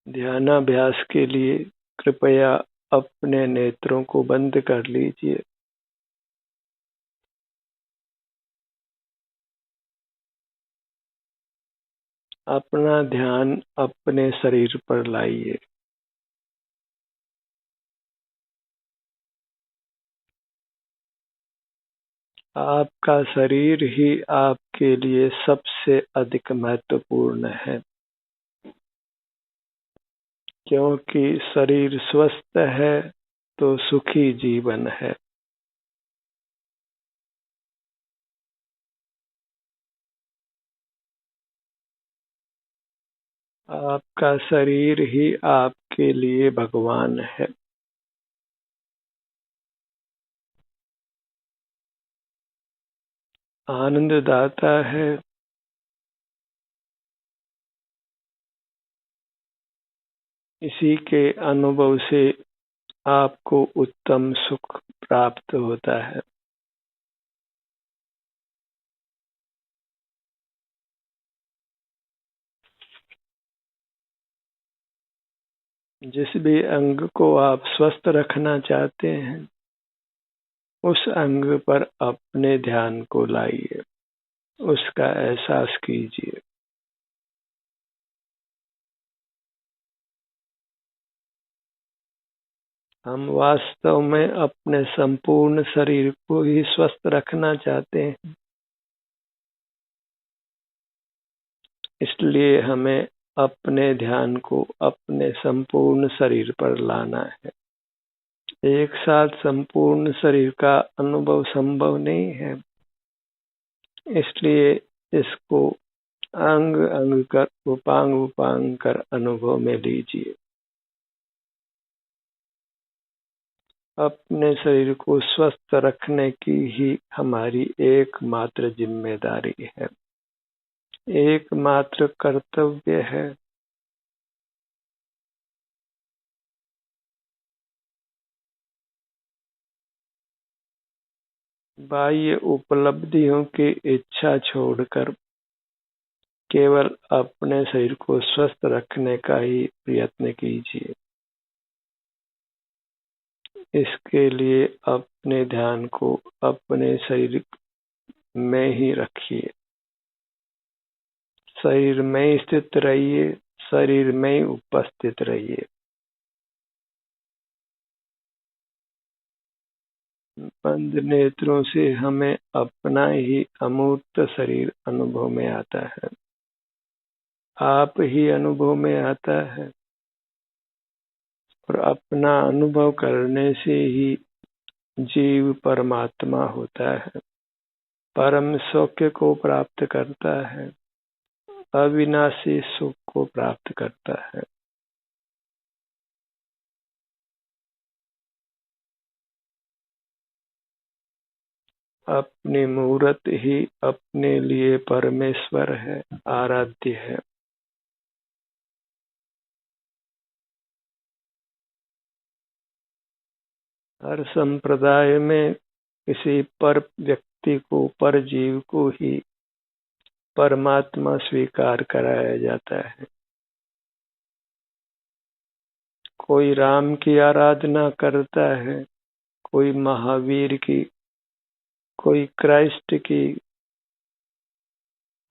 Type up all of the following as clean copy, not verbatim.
ध्यानाभ्यास के लिए कृपया अपने नेत्रों को बंद कर लीजिए। अपना ध्यान अपने शरीर पर लाइए। आपका शरीर ही आपके लिए सबसे अधिक महत्वपूर्ण है, क्योंकि शरीर स्वस्थ है तो सुखी जीवन है। आपका शरीर ही आपके लिए भगवान है। आनंददाता है। इसी के अनुभव से आपको उत्तम सुख प्राप्त होता है। जिस भी अंग को आप स्वस्थ रखना चाहते हैं, उस अंग पर अपने ध्यान को लाइए, उसका एहसास कीजिए। हम वास्तव में अपने संपूर्ण शरीर को ही स्वस्थ रखना चाहते हैं, इसलिए हमें अपने ध्यान को अपने संपूर्ण शरीर पर लाना है। एक साथ संपूर्ण शरीर का अनुभव संभव नहीं है, इसलिए इसको अंग अंग कर उपांग उपांग कर अनुभव में लीजिए। अपने शरीर को स्वस्थ रखने की ही हमारी एकमात्र जिम्मेदारी है, एकमात्र कर्तव्य है। बाह्य उपलब्धियों की इच्छा छोड़कर केवल अपने शरीर को स्वस्थ रखने का ही प्रयत्न कीजिए। इसके लिए अपने ध्यान को अपने शरीर में ही रखिए। शरीर में ही स्थित रहिए, शरीर में ही उपस्थित रहिए। बंद नेत्रों से हमें अपना ही अमूर्त शरीर अनुभव में आता है, आप ही अनुभव में आता है, और अपना अनुभव करने से ही जीव परमात्मा होता है, परम सौख्य को प्राप्त करता है, अविनाशी सुख को प्राप्त करता है। अपनी मूर्त ही अपने लिए परमेश्वर है, आराध्य है। हर संप्रदाय में किसी पर व्यक्ति को, पर जीव को ही परमात्मा स्वीकार कराया जाता है। कोई राम की आराधना करता है, कोई महावीर की, कोई क्राइस्ट की,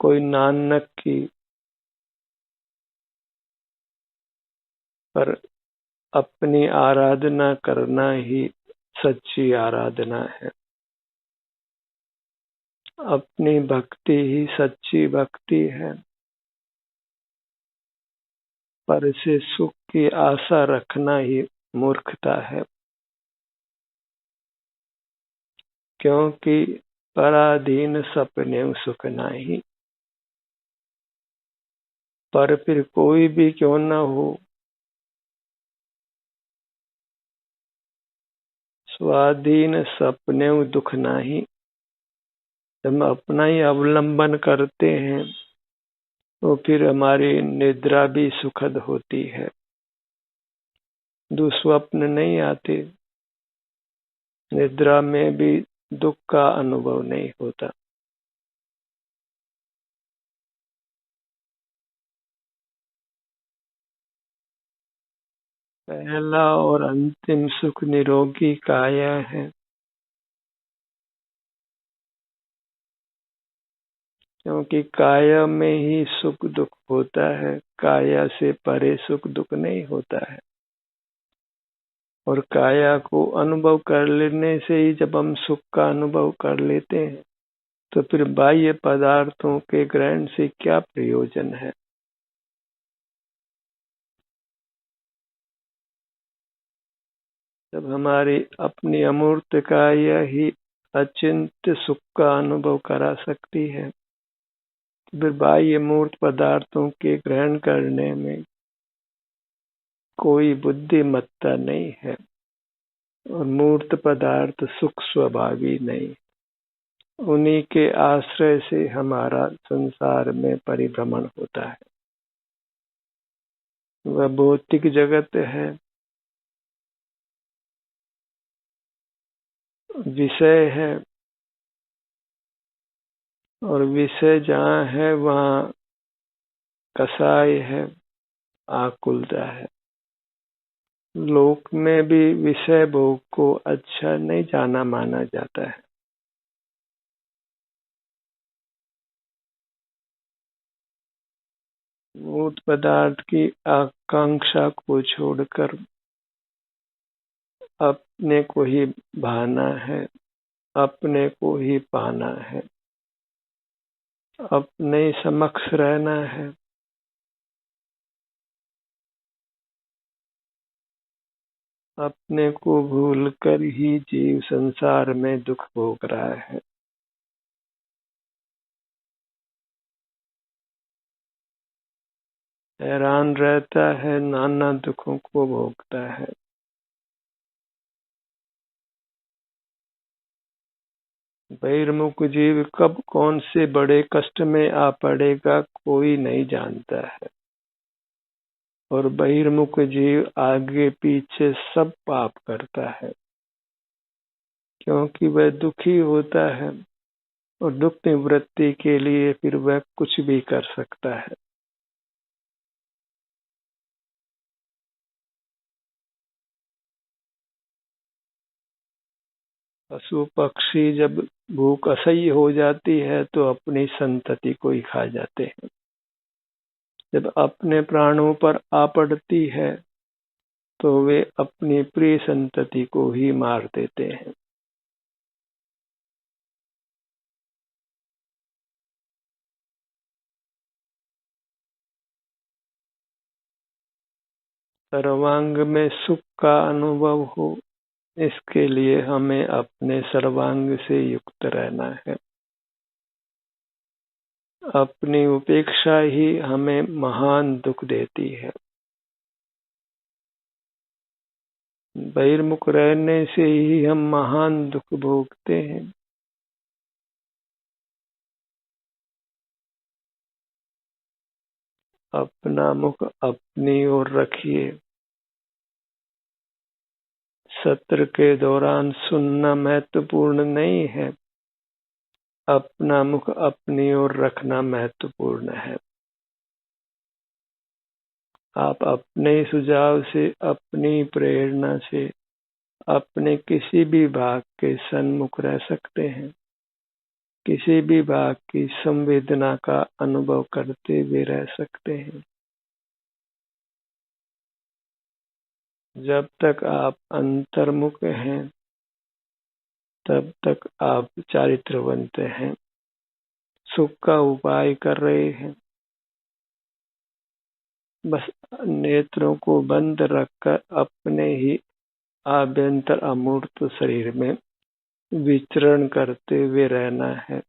कोई नानक की, पर अपनी आराधना करना ही सच्ची आराधना है। अपनी भक्ति ही सच्ची भक्ति है। पर से सुख की आशा रखना ही मूर्खता है, क्योंकि पराधीन सपने सुख नाही। पर फिर कोई भी क्यों न हो, स्वाधीन सपने दुख नाही। जब हम अपना ही अवलंबन करते हैं तो फिर हमारी निद्रा भी सुखद होती है, दुस्वप्न नहीं आते, निद्रा में भी दुख का अनुभव नहीं होता। पहला और अंतिम सुख निरोगी काया है, क्योंकि काया में ही सुख दुख होता है। काया से परे सुख दुख नहीं होता है। और काया को अनुभव कर लेने से ही जब हम सुख का अनुभव कर लेते हैं तो फिर बाह्य पदार्थों के ग्रहण से क्या प्रयोजन है। जब हमारी अपनी अमूर्त काया ही अचिंत्य सुख का अनुभव करा सकती है, फिर बाह्य मूर्त पदार्थों के ग्रहण करने में कोई बुद्धिमत्ता नहीं है। और मूर्त पदार्थ सुख स्वभावी नहीं, उन्हीं के आश्रय से हमारा संसार में परिभ्रमण होता है। वह भौतिक जगत है, विषय है, और विषय जहाँ है वहाँ कसाय है, आकुलता है। लोक में भी विषय भोग को अच्छा नहीं जाना माना जाता है। मूर्त पदार्थ की आकांक्षा को छोड़कर अपने को ही भाना है, अपने को ही पाना है, अपने समक्ष रहना है। अपने को भूलकर ही जीव संसार में दुख भोग रहा है। हैरान रहता है, नाना दुखों को भोगता है। बहिर्मुख जीव कब कौन से बड़े कष्ट में आ पड़ेगा कोई नहीं जानता है। और बहिर्मुख जीव आगे पीछे सब पाप करता है, क्योंकि वह दुखी होता है और दुख निवृत्ति के लिए फिर वह कुछ भी कर सकता है। पशु पक्षी जब भूख असह्य हो जाती है तो अपनी संतति को ही खा जाते हैं। जब अपने प्राणों पर आ पड़ती है तो वे अपनी प्रिय संतति को ही मार देते हैं। सर्वांग में सुख का अनुभव हो, इसके लिए हमें अपने सर्वांग से युक्त रहना है। अपनी उपेक्षा ही हमें महान दुख देती है। बहिर्मुख रहने से ही हम महान दुख भोगते हैं। अपना मुख अपनी ओर रखिए। सत्र के दौरान सुनना महत्वपूर्ण नहीं है, अपना मुख अपनी ओर रखना महत्वपूर्ण है। आप अपने सुझाव से, अपनी प्रेरणा से अपने किसी भी भाग के सन्मुख रह सकते हैं, किसी भी भाग की संवेदना का अनुभव करते हुए रह सकते हैं। जब तक आप अंतर्मुख हैं तब तक आप चारित्रवंत हैं, सुख का उपाय कर रहे हैं। बस नेत्रों को बंद रखकर अपने ही आभ्यंतर अमूर्त शरीर में विचरण करते हुए रहना है,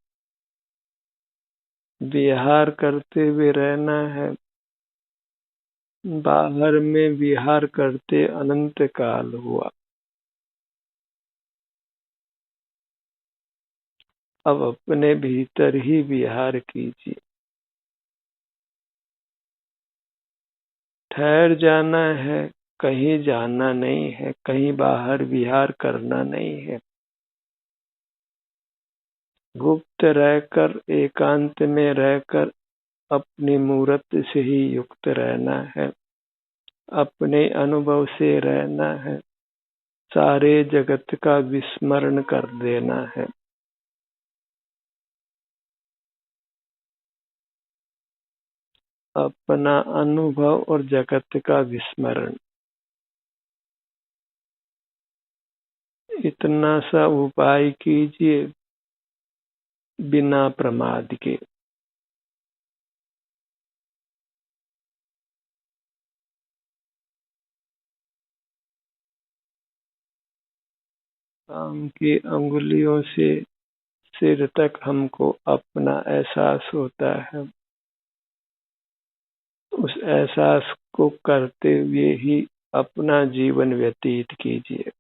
विहार करते हुए रहना है। बाहर में विहार करते अनंत काल हुआ, अब अपने भीतर ही विहार कीजिए। ठहर जाना है, कहीं जाना नहीं है, कहीं बाहर विहार करना नहीं है। गुप्त रहकर, एकांत में रहकर अपनी मूर्त से ही युक्त रहना है। अपने अनुभव से रहना है, सारे जगत का विस्मरण कर देना है। अपना अनुभव और जगत का विस्मरण, इतना सा उपाय कीजिए बिना प्रमाद के। पाँव की अंगुलियों से सिर तक हमको अपना एहसास होता है। उस एहसास को करते हुए ही अपना जीवन व्यतीत कीजिए।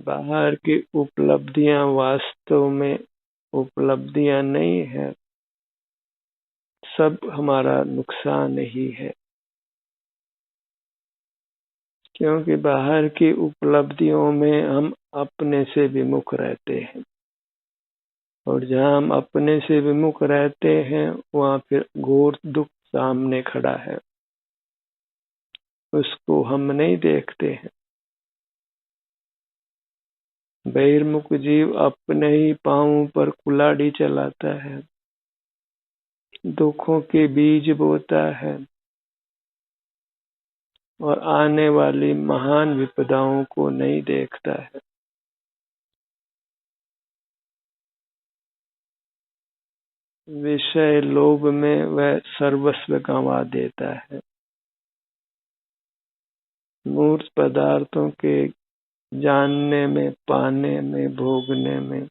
बाहर की उपलब्धियां वास्तव में उपलब्धियां नहीं है, सब हमारा नुकसान ही है। क्योंकि बाहर की उपलब्धियों में हम अपने से विमुख रहते हैं, और जहाँ हम अपने से विमुख रहते हैं वहाँ फिर घोर दुख सामने खड़ा है, उसको हम नहीं देखते हैं। बहिर्मुख जीव अपने ही पांवों पर कुल्हाड़ी चलाता है, दुखों के बीज बोता है और आने वाली महान विपदाओं को नहीं देखता है। विषय लोभ में वह सर्वस्व गंवा देता है। मूर्त पदार्थों के जानने में, पाने में, भोगने में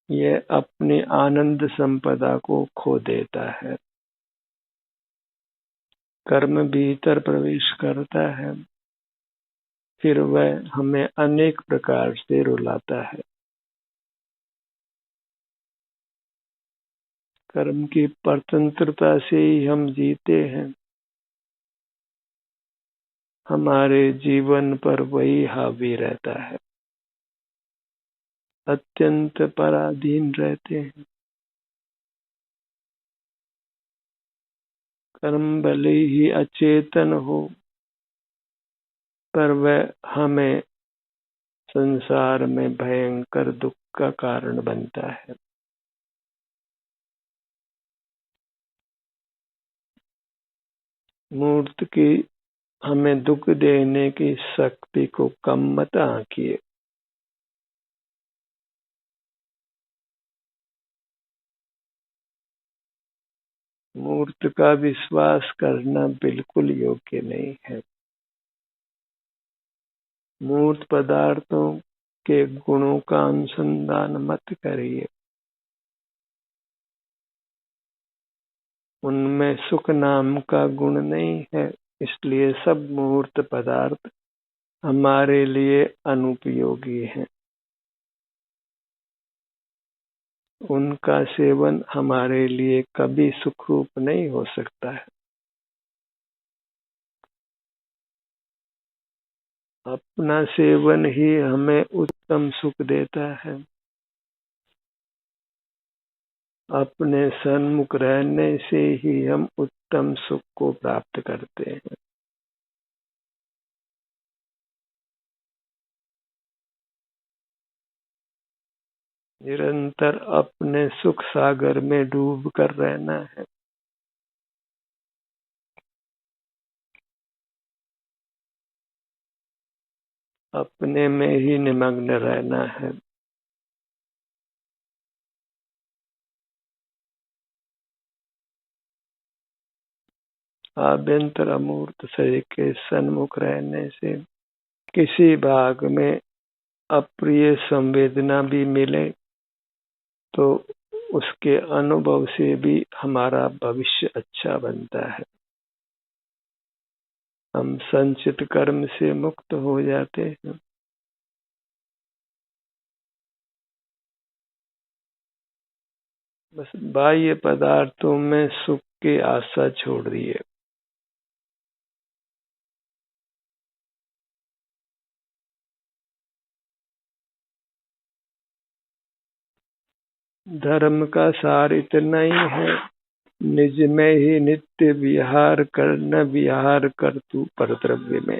यह अपनी आनंद संपदा को खो देता है। कर्म भीतर प्रवेश करता है, फिर वह हमें अनेक प्रकार से रुलाता है। कर्म की स्वतंत्रता से ही हम जीते हैं, हमारे जीवन पर वही हावी रहता है, अत्यंत पराधीन रहते हैं। कर्म भले ही अचेतन हो, पर वह हमें संसार में भयंकर दुख का कारण बनता है। मूर्त की हमें दुख देने की शक्ति को कम मत आंकिए। मूर्त का विश्वास करना बिल्कुल योग्य नहीं है। मूर्त पदार्थों के गुणों का अनुसंधान मत करिए, उनमें सुख नाम का गुण नहीं है, इसलिए सब मूर्त पदार्थ हमारे लिए अनुपयोगी हैं। उनका सेवन हमारे लिए कभी सुखरूप नहीं हो सकता है। अपना सेवन ही हमें उत्तम सुख देता है। अपने सन्मुख रहने से ही हम उत्तम सुख को प्राप्त करते हैं। निरंतर अपने सुख सागर में डूब कर रहना है। अपने में ही निमग्न रहना है। आभ्यंतर अमूर्त शरीर के सन्मुख रहने से किसी भाग में अप्रिय संवेदना भी मिले तो उसके अनुभव से भी हमारा भविष्य अच्छा बनता है। हम संचित कर्म से मुक्त हो जाते हैं। बस बाह्य पदार्थों में सुख की आशा छोड़ दिए। धर्म का सार इतना ही है, निज में ही नित्य विहार कर, न विहार कर तू परद्रव्य में।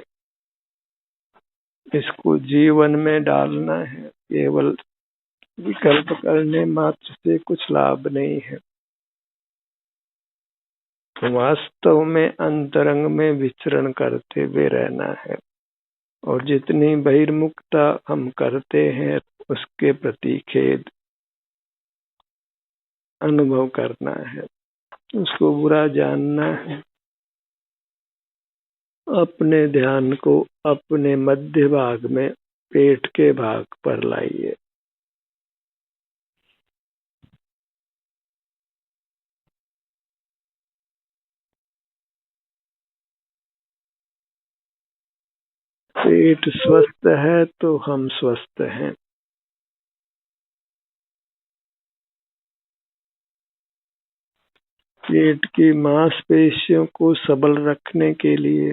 इसको जीवन में डालना है, केवल विकल्प करने मात्र से कुछ लाभ नहीं है। वास्तव में अंतरंग में विचरण करते हुए रहना है, और जितनी बहिर्मुखता हम करते हैं उसके प्रति खेद अनुभव करना है, उसको बुरा जानना है। अपने ध्यान को अपने मध्य भाग में, पेट के भाग पर लाइए। पेट स्वस्थ है तो हम स्वस्थ हैं। पेट की मांसपेशियों को सबल रखने के लिए,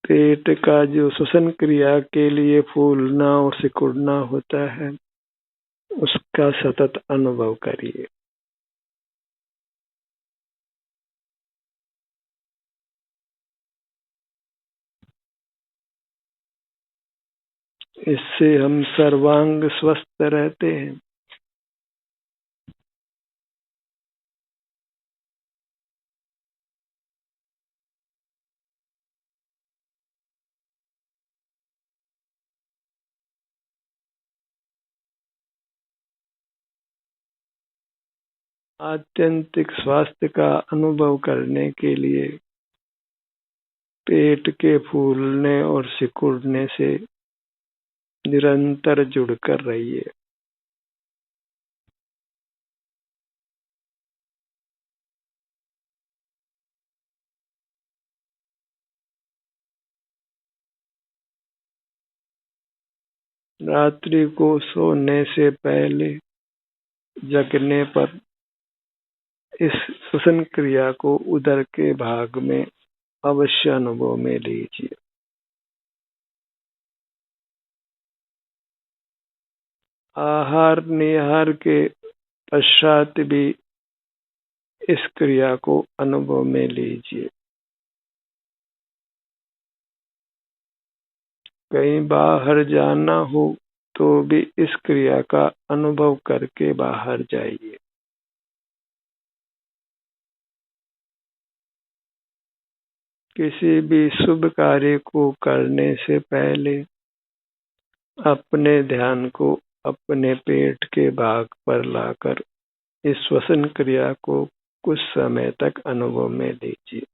पेट का जो श्वसन क्रिया के लिए फूलना और सिकुड़ना होता है, उसका सतत अनुभव करिए। इससे हम सर्वांग स्वस्थ रहते हैं। आत्यंतिक स्वास्थ्य का अनुभव करने के लिए पेट के फूलने और सिकुड़ने से निरंतर जुड़कर रहिए। रात्रि को सोने से पहले जगने पर इस श्वसन क्रिया को उदर के भाग में अवश्य अनुभव में लीजिए। आहार निहार के पश्चात भी इस क्रिया को अनुभव में लीजिए। कहीं बाहर जाना हो तो भी इस क्रिया का अनुभव करके बाहर जाइए। किसी भी शुभ कार्य को करने से पहले अपने ध्यान को अपने पेट के भाग पर लाकर इस श्वसन क्रिया को कुछ समय तक अनुभव में लीजिए।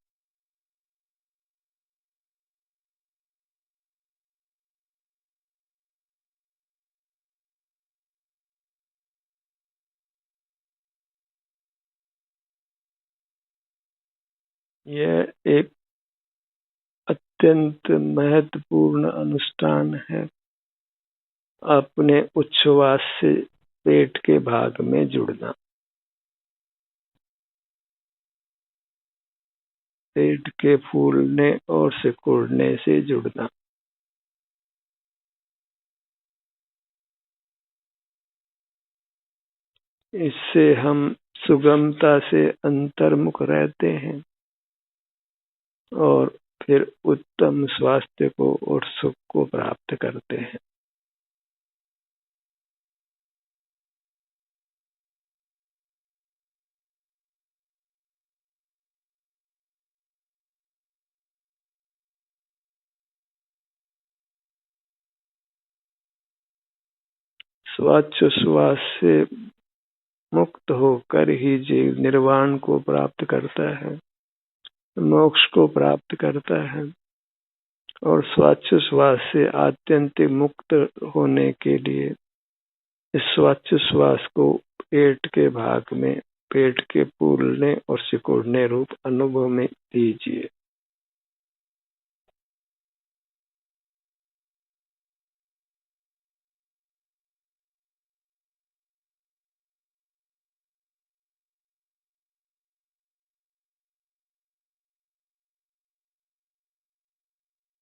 यह एक अत्यंत महत्वपूर्ण अनुष्ठान है। अपने उच्छ्वास से पेट के भाग में जुड़ना, पेट के फूलने और सिकुड़ने से जुड़ना। इससे हम सुगमता से अंतर्मुख रहते हैं और फिर उत्तम स्वास्थ्य को और सुख को प्राप्त करते हैं। श्वास से मुक्त होकर ही जीव निर्वाण को प्राप्त करता है, मोक्ष को प्राप्त करता है। और श्वास से आत्यंतिक मुक्त होने के लिए इस श्वास को पेट के भाग में, पेट के फूलने और सिकुड़ने रूप अनुभव में दीजिए।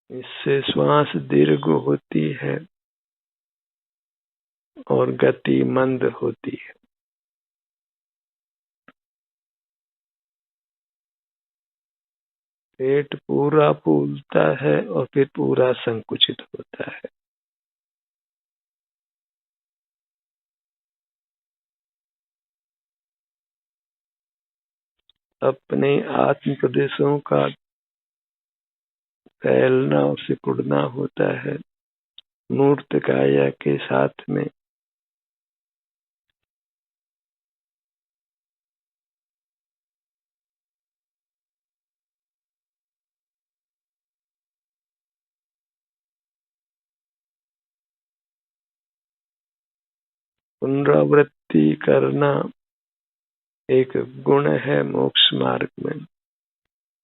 इससे श्वास दीर्घ होती है और गति मंद होती है। पेट पूरा फूलता है और फिर पूरा संकुचित होता है। अपने आत्म प्रदेशों का फैलना और सिकुड़ना होता है मूर्त काया के साथ में। पुनरावृत्ति करना एक गुण है मोक्ष मार्ग में।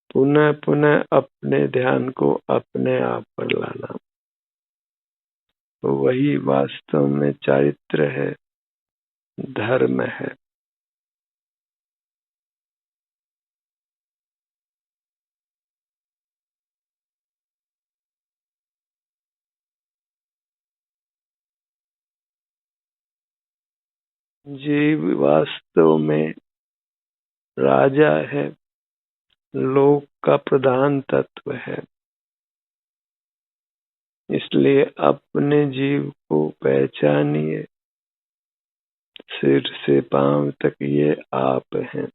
पुनः पुनः अपने ध्यान को अपने आप पर लाना, वही वास्तव में चारित्र है, धर्म है। जीव वास्तव में राजा है, लोक का प्रधान तत्व है। इसलिए अपने जीव को पहचानिए। सिर से पांव तक ये आप हैं।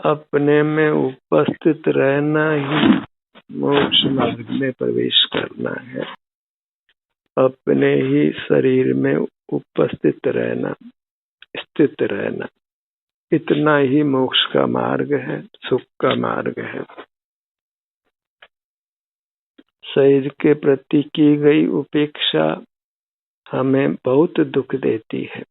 अपने में उपस्थित रहना ही मोक्ष मार्ग में प्रवेश करना है। अपने ही शरीर में उपस्थित रहना, स्थित रहना, इतना ही मोक्ष का मार्ग है, सुख का मार्ग है। शरीर के प्रति की गई उपेक्षा हमें बहुत दुख देती है।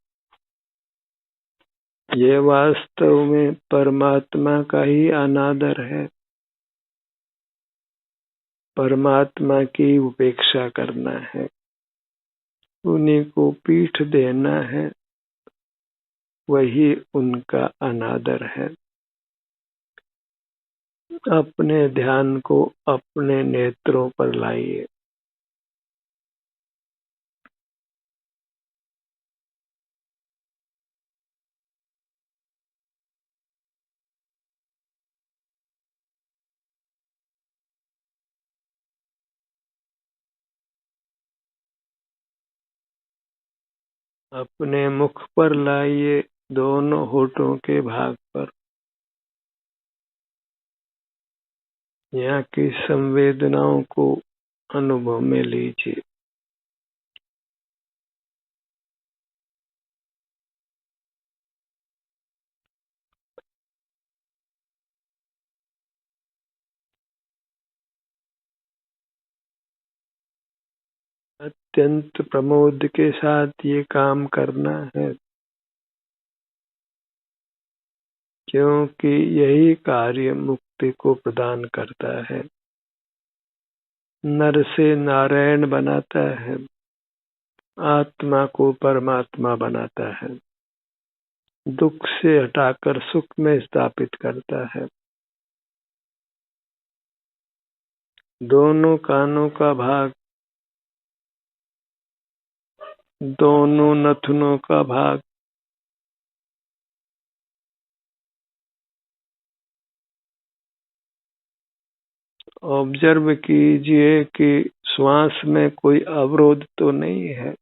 ये वास्तव में परमात्मा का ही अनादर है। परमात्मा की उपेक्षा करना है, उन्हीं को पीठ देना है, वही उनका अनादर है। अपने ध्यान को अपने नेत्रों पर लाइए। अपने मुख पर लाइए, दोनों होठों के भाग पर। यहाँ की संवेदनाओं को अनुभव में लीजिए। अत्यंत प्रमोद के साथ ये काम करना है, क्योंकि यही कार्य मुक्ति को प्रदान करता है, नर से नारायण बनाता है, आत्मा को परमात्मा बनाता है, दुख से हटाकर सुख में स्थापित करता है। दोनों कानों का भाग, दोनों नथुनों का भाग, ऑब्जर्व कीजिए कि श्वास में कोई अवरोध तो नहीं है।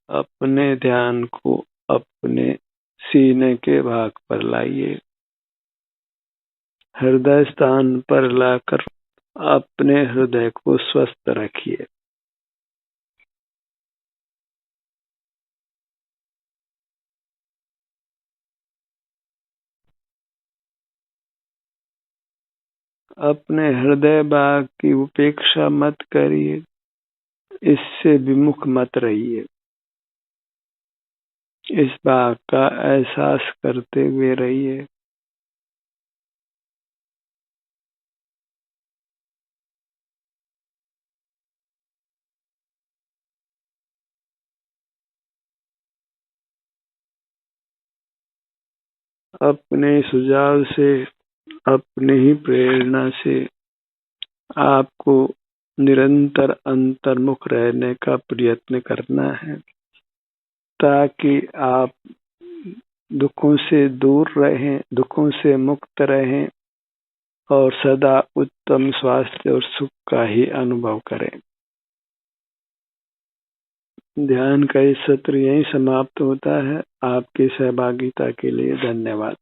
अपने ध्यान को अपने सीने के भाग पर लाइए। हृदय स्थान पर लाकर अपने हृदय को स्वस्थ रखिए। अपने हृदय भाग की उपेक्षा मत करिए, इससे विमुख मत रहिए। इस बात का एहसास करते हुए रहिए। अपने सुझाव से, अपने ही प्रेरणा से आपको निरंतर अंतर्मुख रहने का प्रयत्न करना है, ताकि आप दुखों से दूर रहें, दुखों से मुक्त रहें और सदा उत्तम स्वास्थ्य और सुख का ही अनुभव करें। ध्यान का इस सत्र यहीं समाप्त होता है। आपकी सहभागिता के लिए धन्यवाद।